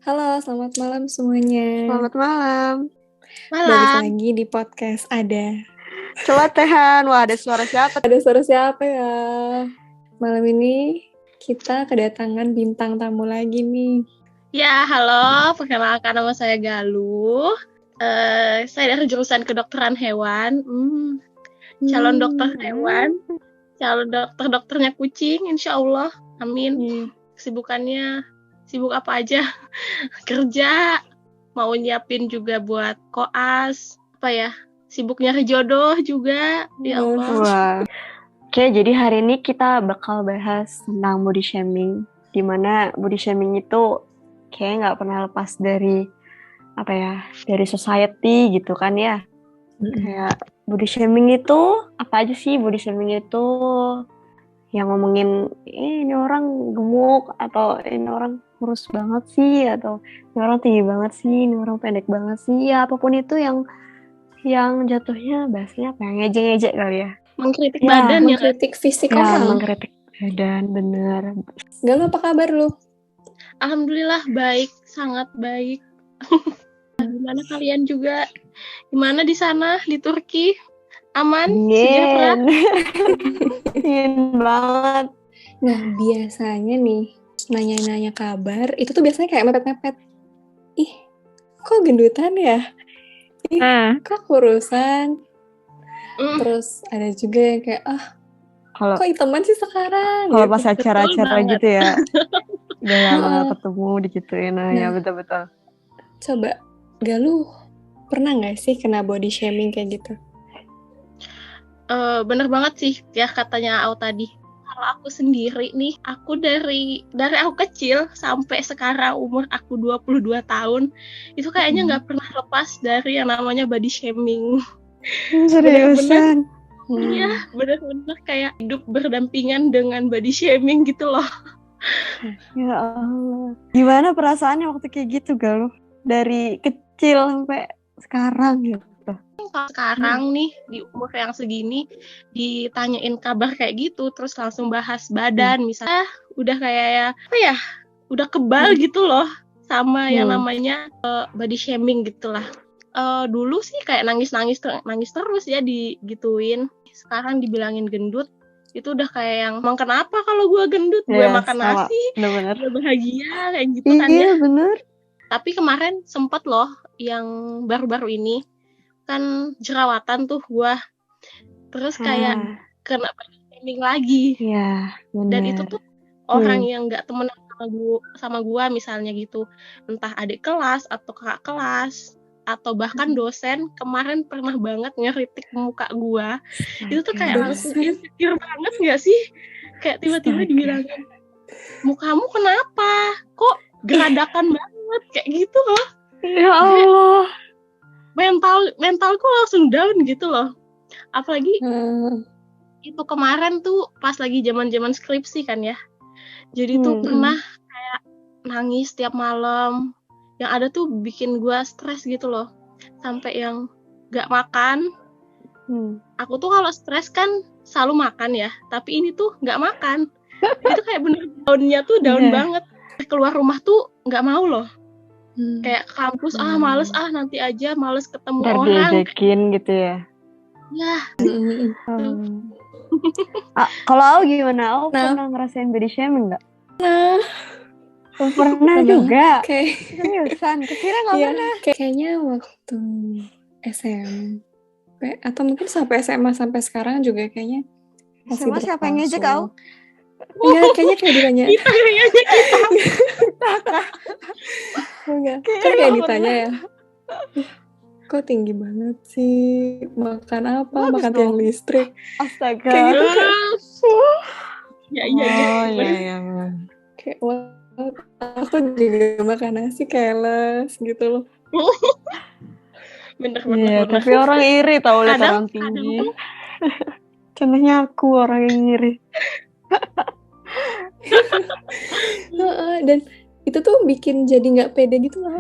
Halo, selamat malam semuanya. Selamat malam. Balik lagi di podcast Ada. Celotehan. Wah, ada suara siapa? Ada suara siapa ya? Malam ini kita kedatangan bintang tamu lagi nih. Ya, halo. Perkenalkan, nama saya Galuh. Saya dari jurusan kedokteran hewan. Calon dokter hewan. Calon dokternya kucing, insya Allah. Amin. Kesibukannya sibuk apa aja? Kerja, mau nyiapin juga buat koas. Sibuk nyari jodoh juga. Ya Allah. Wah. Oke, jadi hari ini kita bakal bahas tentang body shaming. Dimana body shaming itu kayaknya nggak pernah lepas dari dari society gitu kan ya. Kayak body shaming itu apa aja sih? Body shaming itu yang ngomongin ini orang gemuk, atau ini orang kurus banget sih, atau ini orang tinggi banget sih, ini orang pendek banget sih, ya apapun itu yang jatuhnya bahasanya apa ya, ngejek-ngejek kali ya. Mengkritik badan ya. Mengkritik fisik Ya, orang. mengkritik badan, bener. Galuh, apa kabar lu? Alhamdulillah baik, sangat baik. Gimana kalian juga? Gimana di sana di Turki? Aman? Sejahtera? Dingin banget. Nah, biasanya nih nanya-nanya kabar itu tuh biasanya kayak mepet-mepet. Ih, kok gendutan ya? Ih, kok kurusan? Terus ada juga yang kayak kok hitaman sih sekarang? Kalau gitu. pas acara-acara gitu ya. Udah lama gak ketemu digituin. Ya betul-betul. Coba, Galuh pernah gak sih kena body shaming kayak gitu? Bener banget sih ya katanya Au tadi. Kalau aku sendiri nih, aku dari aku kecil sampai sekarang umur aku 22 tahun, itu kayaknya gak pernah lepas dari yang namanya body shaming. Seriusan? Iya, bener-bener kayak hidup berdampingan dengan body shaming gitu loh. Ya Allah. Gimana perasaannya waktu kayak gitu, Galuh? Dari kecil sampai sekarang gitu. Kalau sekarang nih di umur yang segini ditanyain kabar kayak gitu terus langsung bahas badan misalnya udah kayak udah kebal gitu loh sama yang namanya body shaming gitulah. Dulu sih kayak nangis terus ya digituin. Sekarang dibilangin gendut itu udah kayak yang emang kenapa kalau gue gendut, gue makan nasi, gue bahagia kayak gitu kan ya. Iya bener. Tapi kemarin sempet loh yang baru-baru ini kan jerawatan tuh gua, terus kayak kena body shaming lagi. Iya bener. Dan itu tuh orang yang nggak temenan sama gua misalnya gitu, entah adik kelas atau kakak kelas atau bahkan dosen kemarin pernah banget ngeritik muka gua. Itu tuh kayak langsung insecure banget nggak sih? Kayak tiba-tiba dibilangin, mukamu kenapa? Kok geradakan banget kayak gitu loh. Ya Allah. Mentalku langsung down gitu loh. Apalagi itu kemarin tuh pas lagi zaman skripsi kan ya. Jadi tuh pernah kayak nangis tiap malam. Yang ada tuh bikin gue stres gitu loh. Sampai yang gak makan. Aku tuh kalau stres kan selalu makan ya. Tapi ini tuh gak makan. Itu kayak bener down-nya tuh down banget. Keluar rumah tuh gak mau loh. Kayak kampus males nanti aja, males ketemu orang. Diajakin gitu ya. Ya. Kalau Au gimana? Au pernah ngerasain body shaming nggak? Pernah juga. Seriusan? Kira nggak pernah? Kayaknya waktu SMP atau mungkin sampai SMA sampai sekarang juga kayaknya masih berlangsung. Siapa yang ngejek Au? Enggak, kayaknya kayak ditanya. Kita ngejek kita. Enggak, kan kayak ditanya ya. Kok tinggi banget sih? Makan apa? Bagus makan dong. tiang listrik. Astaga. Kayak gitu kan. Iya. Kayak aku juga makan nasi keles gitu loh. Bener. Iya, tapi orang iri tau lihat orang tinggi. Contohnya aku orang yang iri. Dan itu tuh bikin jadi nggak pede gitu loh.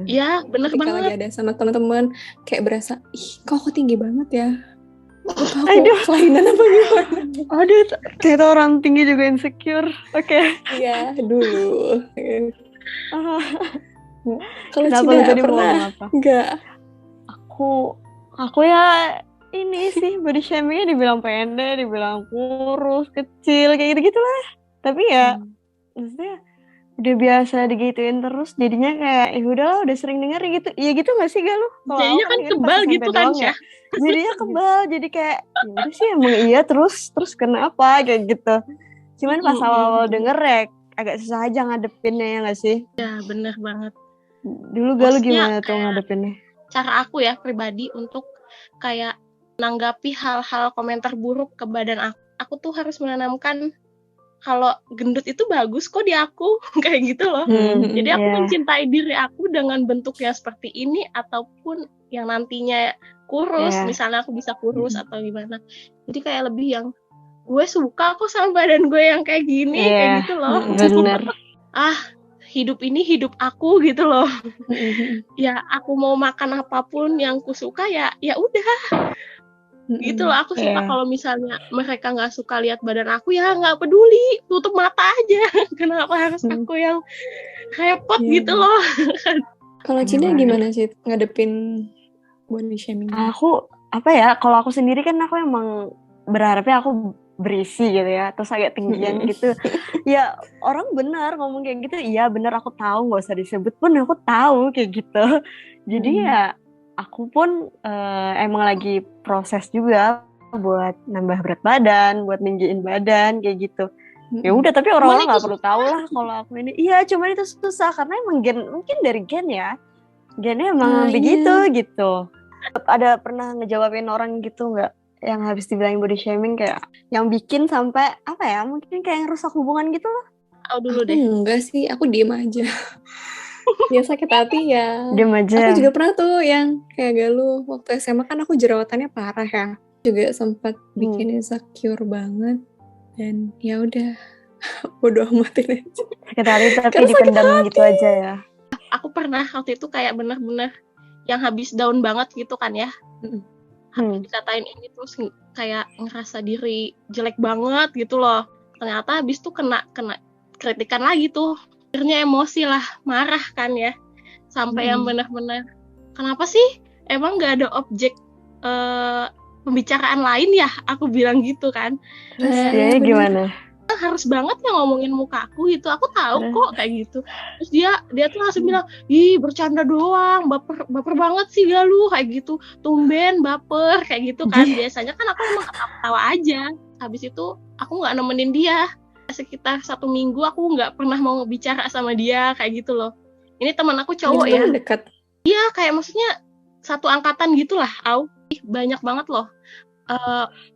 Iya, bener Ketika banget. lagi ada sama teman-teman kayak berasa, kok aku tinggi banget ya. Aku kelainan apa gimana? Aduh, ternyata orang tinggi juga insecure. Oke. Iya, dulu. Kalau Kenapa Cina lu tadi mau pernah? ngomong apa? Enggak. Aku ya ini sih body shamingnya dibilang pendek, dibilang kurus, kecil, kayak gitu-gitu lah. Tapi ya maksudnya udah biasa digituin terus, jadinya kayak ya udahlah, udah sering denger gitu. Ya gitu nggak sih, Galuh? Kalau Jadinya aku kan denger pas kebal SMP gitu kan, doang ya. Jadinya kebal, jadi kayak ya udah sih emang iya, terus kenapa kayak gitu. Cuman pas awal-awal denger ya agak susah aja ngadepinnya, ya nggak sih? Ya bener banget. Dulu Galuh gimana tuh ngadepinnya? Cara aku ya pribadi untuk kayak menanggapi hal-hal komentar buruk ke badan aku tuh harus menanamkan kalau gendut itu bagus kok di aku, kayak gitu loh. Jadi aku mencintai diri aku dengan bentuknya seperti ini, ataupun yang nantinya kurus, misalnya aku bisa kurus atau gimana. Jadi kayak lebih yang gue suka kok sama badan gue yang kayak gini, kayak gitu loh. Bener. Hidup ini hidup aku gitu loh. Ya aku mau makan apapun yang ku suka ya udah. Gitu loh, aku suka kalau misalnya mereka nggak suka lihat badan aku, ya nggak peduli, tutup mata aja. Kenapa harus aku yang repot gitu loh. Kalau Cina gimana sih ngadepin body shaming? Aku apa ya, kalau aku sendiri kan aku emang berharapnya aku berisi gitu ya, terus agak tinggian gitu. Ya orang benar ngomong kayak gitu, iya benar, aku tahu, nggak usah disebut pun aku tahu kayak gitu. Jadi ya aku pun emang lagi proses juga buat nambah berat badan, buat ninggiin badan kayak gitu. Ya udah, tapi orang-orang nggak perlu tahu lah kalau aku ini. Iya, cuman itu susah karena emang mungkin dari gen ya, gennya emang begitu gitu. Ada pernah ngejawabin orang gitu nggak, yang habis dibilangin body shaming, kayak yang bikin sampai apa ya, mungkin kayak ngerusak hubungan gitu loh? Dulu deh. Enggak sih, aku diem aja. Ya sakit hati ya. Diem aja. Aku juga pernah tuh yang kayak Galuh, waktu SMA kan aku jerawatannya parah ya. Juga sempat bikin insecure banget. Dan ya udah, bodo amatin aja. Sakit hati tapi dipendam gitu aja ya. Aku pernah waktu itu kayak bener-bener yang habis down banget gitu kan ya. Habis dikatain ini, terus kayak ngerasa diri jelek banget gitu loh. Ternyata habis tuh kena kritikan lagi tuh. Akhirnya emosi lah, marah kan ya. Sampai yang benar-benar, kenapa sih emang gak ada objek pembicaraan lain ya? Aku bilang gitu kan. Terus dia gimana? Harus banget ya ngomongin mukaku gitu, aku tahu kok kayak gitu. Terus dia tuh langsung bilang, ih bercanda doang, baper banget sih Galuh, kayak gitu, tumben baper kayak gitu kan. Biasanya kan aku emang ketawa aja. Habis itu aku nggak nemenin dia sekitar 1 minggu, aku nggak pernah mau bicara sama dia kayak gitu loh. Ini teman aku cowok ya, dekat. Iya, kayak maksudnya satu angkatan gitulah. Banyak banget loh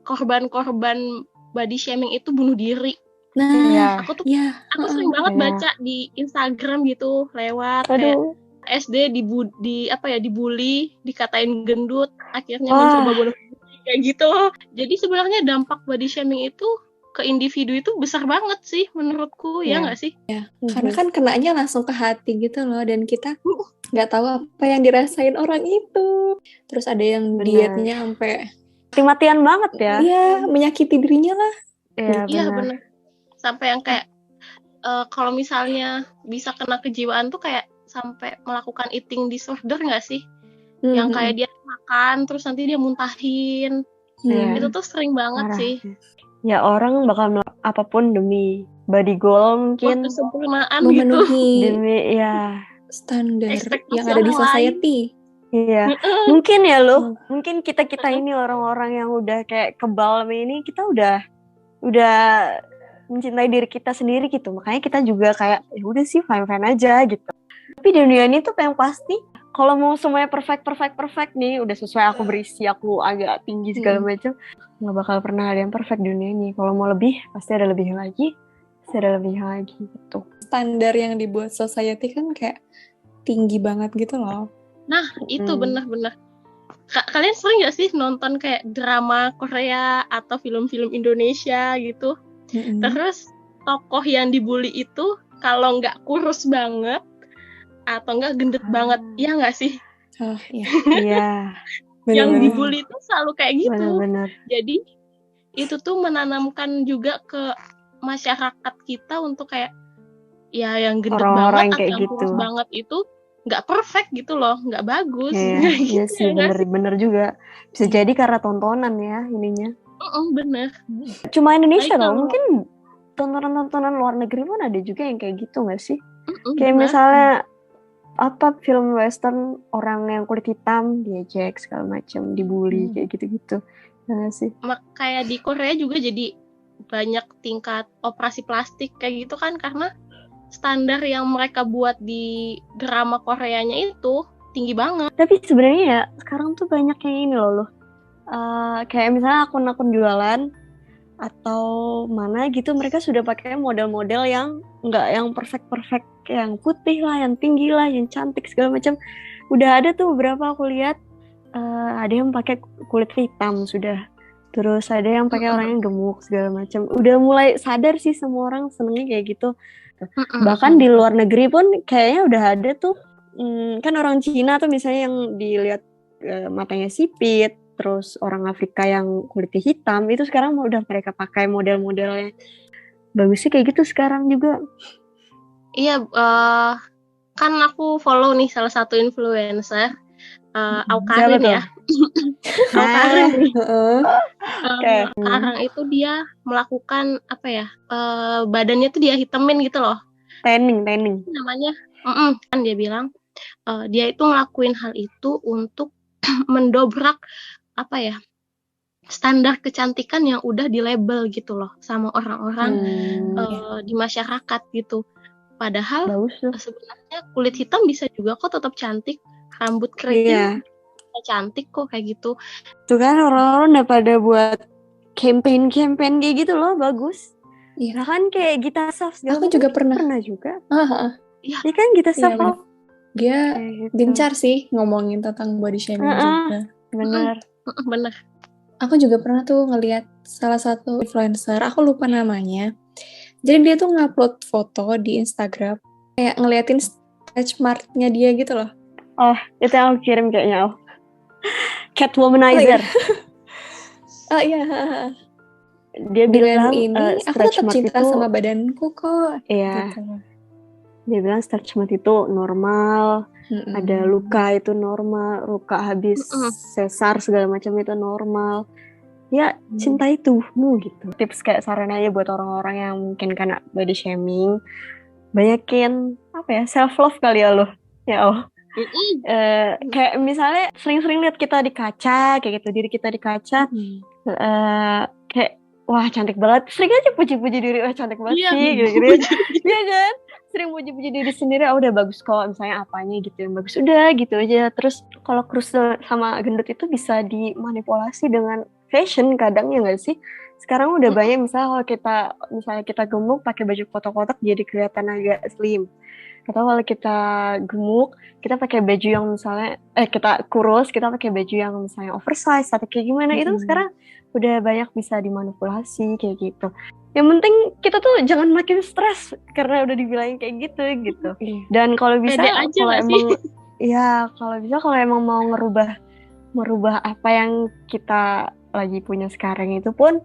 korban-korban body shaming itu bunuh diri. Nah, aku sering banget baca di Instagram gitu, lewat kayak SD dibully, dikatain gendut, akhirnya mencoba bunuh diri kayak gitu. Jadi sebenarnya dampak body shaming itu ke individu itu besar banget sih menurutku, ya nggak sih? Ya, karena kan kenanya langsung ke hati gitu loh, dan kita nggak tahu apa yang dirasain orang itu. Terus ada yang dietnya sampai mati-matian banget ya. Iya, menyakiti dirinya lah. Iya benar. Sampai yang kayak kalau misalnya bisa kena kejiwaan tuh kayak sampai melakukan eating disorder nggak sih? Yang kayak dia makan terus nanti dia muntahin. Itu tuh sering banget sih. Ya orang bakal melakukan apapun demi body goal mungkin. Kesempurnaan memenuhi gitu. Demi standar yang ada di society. Iya, mungkin ya loh. Mungkin kita ini orang-orang yang udah kayak kebal ini, kita udah mencintai diri kita sendiri gitu. Makanya kita juga kayak ya udah sih fine aja gitu. Tapi di dunia ini tuh yang pasti kalau mau semuanya perfect nih, udah sesuai aku berisi, aku agak tinggi segala macam, nggak bakal pernah ada yang perfect di dunia ini. Kalau mau lebih, pasti ada lebih lagi gitu. Standar yang dibuat society kan kayak tinggi banget gitu loh. Nah, itu benar-benar. Kalian sering nggak sih nonton kayak drama Korea atau film-film Indonesia gitu? Terus tokoh yang dibully itu kalau nggak kurus banget atau nggak gendut banget, ya nggak sih? Oh iya. Iya. Yang dibully itu selalu kayak gitu. Benar. Jadi itu tuh menanamkan juga ke masyarakat kita untuk kayak ya yang gendut Orang-orang banget atau kayak yang gitu. kurus banget itu nggak perfect gitu loh, nggak bagus. Iya sih, bener juga. Bisa jadi karena tontonan ya ininya. Bener. Cuma Indonesia Baik, tau, mungkin tontonan-tontonan luar negeri pun ada juga yang kayak gitu nggak sih? Kayak bener. misalnya apa film western orang yang kulit hitam diejek segala macam, dibully kayak gitu-gitu. Ya sih. Kayak di Korea juga jadi banyak tingkat operasi plastik kayak gitu kan, karena standar yang mereka buat di drama Koreanya itu tinggi banget. Tapi sebenarnya ya sekarang tuh banyak yang ini loh. Kayak misalnya akun-akun jualan atau mana gitu, mereka sudah pakai model-model yang nggak yang perfect, yang putih lah, yang tinggi lah, yang cantik segala macam. Udah ada tuh beberapa aku lihat, ada yang pakai kulit hitam sudah, terus ada yang pakai orang yang gemuk segala macam. Udah mulai sadar sih semua orang senengnya kayak gitu. Bahkan di luar negeri pun kayaknya udah ada tuh, kan orang Cina tuh misalnya yang dilihat matanya sipit, terus orang Afrika yang kulitnya hitam, itu sekarang udah mereka pakai model-modelnya. Bagus sih kayak gitu sekarang juga. Iya, kan aku follow nih salah satu influencer, Aukarin ya. Aukarin nih. Sekarang itu dia melakukan apa ya, badannya tuh dia hitamin gitu loh. Tanning. Namanya, kan dia bilang, dia itu ngelakuin hal itu untuk mendobrak apa ya, standar kecantikan yang udah di label gitu loh sama orang-orang di masyarakat gitu. Padahal sebenarnya kulit hitam bisa juga kok tetap cantik, rambut keriting bisa cantik kok kayak gitu. Tuh kan orang-orang udah pada buat campaign kayak gitu loh, bagus. Iya kan, kayak Gita Saf segala aku juga pernah juga. Iya kan Gita Saf dia gencar sih ngomongin tentang body shaming juga. Bener. Aku juga pernah tuh ngelihat salah satu influencer, aku lupa namanya. Jadi dia tuh ngupload foto di Instagram, kayak ngeliatin stretch mark-nya dia gitu loh. Oh, itu yang aku kirim kayaknya. Catwomanizer. Oh iya. Dia bilang ini aku tetap cinta itu, sama badanku kok. Iya. Gitu. Dia bilang stretch mark itu normal, ada luka itu normal, luka habis sesar segala macam itu normal. Ya, cintai tubuhmu gitu. Tips kayak saran aja buat orang-orang yang mungkin kena body shaming, banyakin apa ya, self love kali ya lo. Ya Allah. Kayak misalnya sering-sering lihat kita di kaca, kayak gitu, diri kita di kaca, kayak wah cantik banget, sering aja puji-puji diri, wah cantik banget sih, gitu. Iya kan? Sering puji-puji diri sendiri, udah bagus kok, misalnya apanya gitu yang bagus, udah gitu aja. Terus kalau kurus sama gendut itu bisa dimanipulasi dengan fashion kadang, ya nggak sih? Sekarang udah banyak misalnya kalau kita gemuk pakai baju kotak-kotak jadi kelihatan agak slim. Atau kalau kita gemuk, kita pakai baju yang misalnya, kita kurus, kita pakai baju yang misalnya oversize atau kayak gimana, itu sekarang udah banyak bisa dimanipulasi kayak gitu. Yang penting kita tuh jangan makin stres karena udah dibilangin kayak gitu. Dan kalau bisa, kalau emang mau merubah apa yang kita lagi punya sekarang itu pun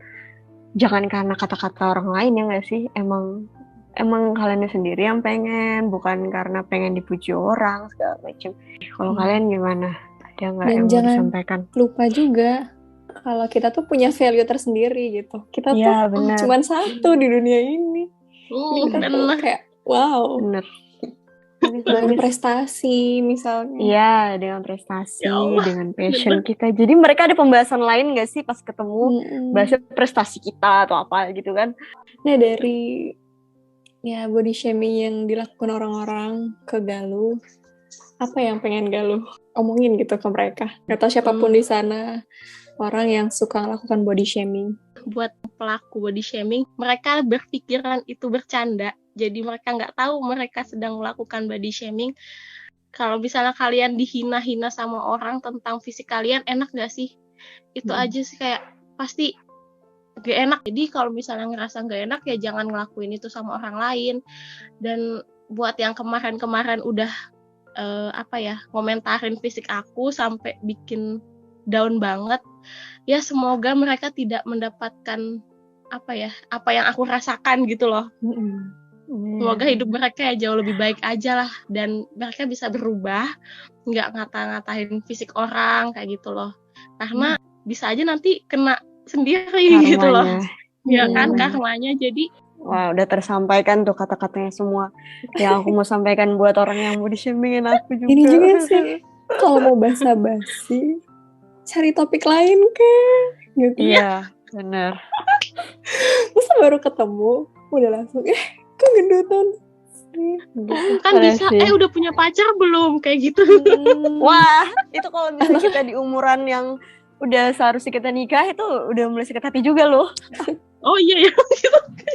jangan karena kata-kata orang lain, ya nggak sih? Emang kalian sendiri yang pengen, bukan karena pengen dipuji orang segala macam. Kalau kalian gimana? Ada nggak yang mau disampaikan? Lupa juga kalau kita tuh punya value tersendiri gitu. Kita tuh cuma satu di dunia ini. Kita tuh kayak wow. Bener. Dengan prestasi misalnya. Iya, dengan prestasi, dengan passion kita. Jadi mereka ada pembahasan lain nggak sih pas ketemu bahasa prestasi kita atau apa gitu kan? Nah, dari body shaming yang dilakukan orang-orang ke Galuh, apa yang pengen Galuh omongin gitu ke mereka? Atau siapapun di sana, orang yang suka melakukan body shaming. Buat pelaku body shaming, mereka berpikiran itu bercanda. Jadi mereka nggak tahu mereka sedang melakukan body shaming. Kalau misalnya kalian dihina-hina sama orang tentang fisik kalian, enak nggak sih? Itu aja sih, kayak pasti gak enak. Jadi kalau misalnya ngerasa gak enak, ya jangan ngelakuin itu sama orang lain. Dan buat yang kemarin-kemarin udah komentarin fisik aku sampai bikin down banget, ya semoga mereka tidak mendapatkan apa yang aku rasakan gitu loh. Semoga hidup mereka ya jauh lebih baik aja lah, dan mereka bisa berubah, nggak ngata-ngatain fisik orang kayak gitu loh. Karena bisa aja nanti kena sendiri karmanya. Gitu loh. Ya kan, karmanya. Jadi wah, udah tersampaikan tuh kata-katanya semua yang aku mau sampaikan buat orang yang body shamingin aku juga. Ini juga sih, kalau mau basa-basi, cari topik lain kan? Gitu. Iya, bener. Masa baru ketemu, udah langsung, kok gendutan? Kan bisa, udah punya pacar belum? Kayak gitu. Wah, itu kalau misalnya kita di umuran yang udah seharusnya kita nikah, itu udah mulai sakit hati juga loh. Oh iya ya.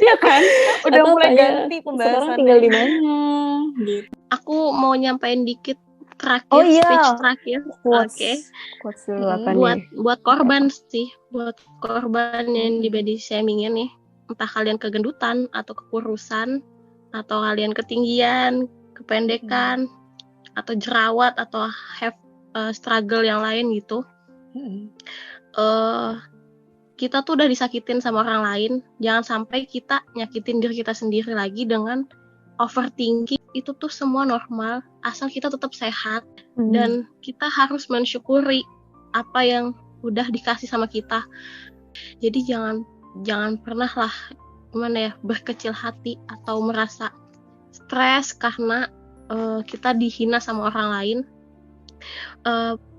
Iya kan? Udah atau mulai tanya, ganti pembahasannya. Sekarang tinggal di mana? Gitu. Aku mau nyampein dikit terakhir, speech terakhir. Oke. Buat korban sih, buat korban yang di body shaming nih. Entah kalian kegendutan atau kekurusan, atau kalian ketinggian, kependekan, atau jerawat, atau have struggle yang lain gitu. Kita tuh udah disakitin sama orang lain. Jangan sampai kita nyakitin diri kita sendiri lagi dengan overthinking. Itu tuh semua normal, asal kita tetap sehat. Dan kita harus mensyukuri apa yang udah dikasih sama kita. Jadi jangan pernah lah berkecil hati atau merasa stres karena kita dihina sama orang lain.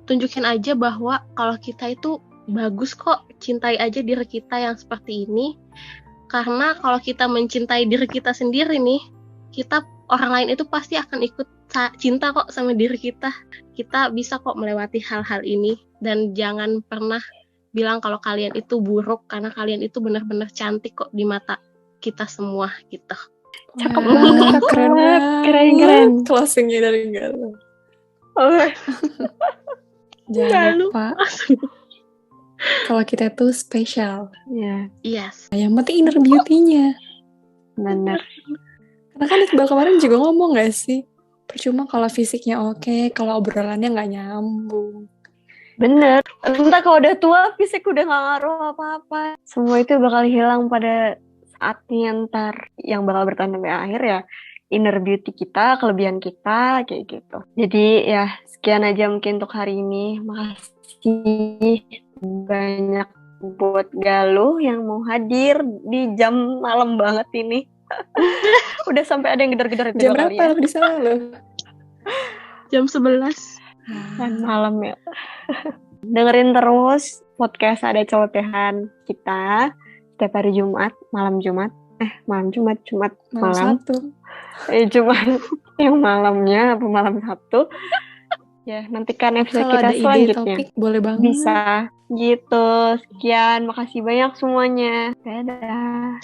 Tunjukin aja bahwa kalau kita itu bagus kok, cintai aja diri kita yang seperti ini. Karena kalau kita mencintai diri kita sendiri nih, orang lain itu pasti akan ikut cinta kok sama diri kita. Kita bisa kok melewati hal-hal ini. Dan jangan pernah bilang kalau kalian itu buruk, karena kalian itu benar-benar cantik kok di mata kita semua gitu. Cakep banget, keren. Closingnya dari Galuh. Jangan lupa kalau kita tuh spesial. Yes. Yang penting inner beauty-nya. Bener. Karena kan Iqbal kemarin juga ngomong gak sih? Percuma kalau fisiknya oke, kalau obrolannya gak nyambung. Bener. Entah kalau udah tua, fisik udah gak ngaruh apa-apa. Semua itu bakal hilang pada saatnya ntar. Yang bakal bertahan sampai akhir ya inner beauty kita, kelebihan kita, kayak gitu. Jadi ya sekian aja mungkin untuk hari ini. Makasih banyak buat Galuh yang mau hadir di jam malam banget ini. Udah sampai ada yang gedar-gedar itu. Jam berapa di sana lo? Jam 11 malam ya. Dengerin terus podcast Ada Celotehan kita setiap hari Jumat, malam Jumat. Malam Sabtu. Jumat yang malamnya apa malam Sabtu. Ya, nantikan episode kita selanjutnya. Topik, boleh banget. Bisa. Gitu. Sekian, makasih banyak semuanya. Dadah.